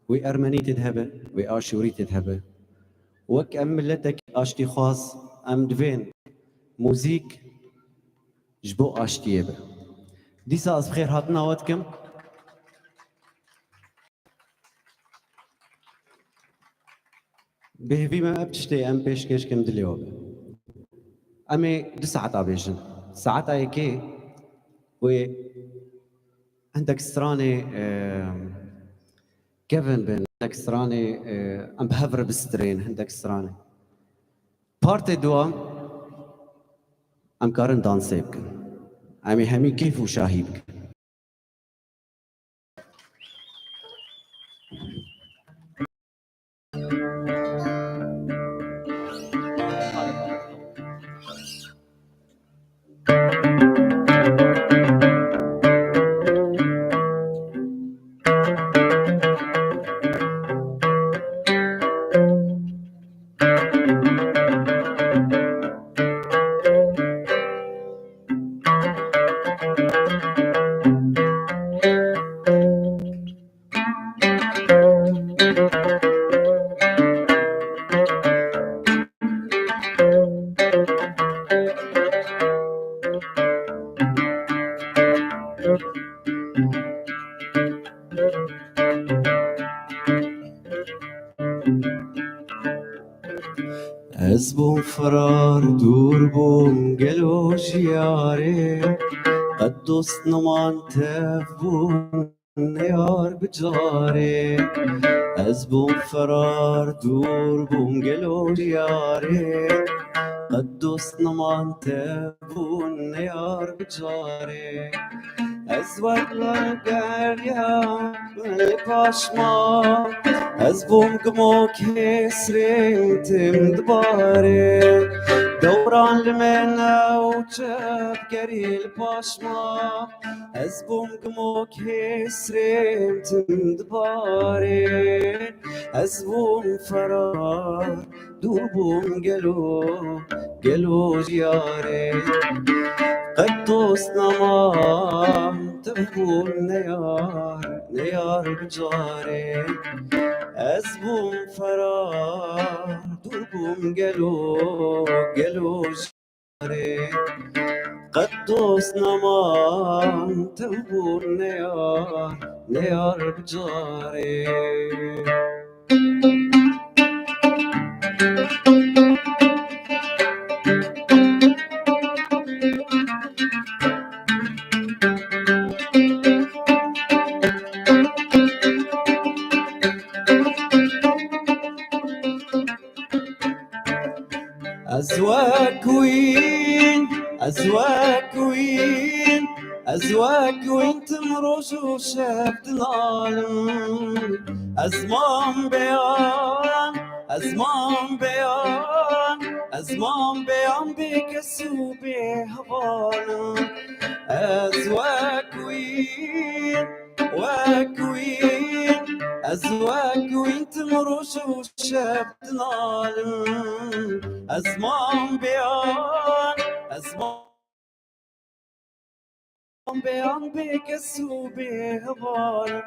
وأرمني تذهب وآشوري تذهب وكأملتك آشتي خاص أم دفين موزيك جبو آشتيبه ديسا أصبخير هاتنا واتكم بهفي ما بتشتي أم بيش كيش كم دليوبه أمي دي ساعات عبيجن ساعات أيكي و عندك ستراني كيفن بن عندك ستراني أم بهفر بسترين عندك ستراني بارتي دوا أم كارن دانسيبك أمي همي كيف وشاهيبك أزبون فرار دور بوم قلو جياري قدوس نمان تفبون نيار بجاري أزبون فرار دور بوم قلو جياري قدوس نمان تفبون نيار بجاري أزوج لقريا بالباشما أزبوم قمو كسرين تمدباري دوران لمنا وجب قري الباشما أزبوم قمو كسرين تمدباري أزبوم فرار دوبوم قلو جياري قدوس نمان تقول نيار بجاري أزبوم فرار دوبوم قلو جاري قدوس نمان تقول نيار بجاري أزواك وين تمرج وشاب العالم أزمان بيان بكسو بهوالم أزواك وين تمرج وشاب العالم أزمان بيان بكسو بهوالم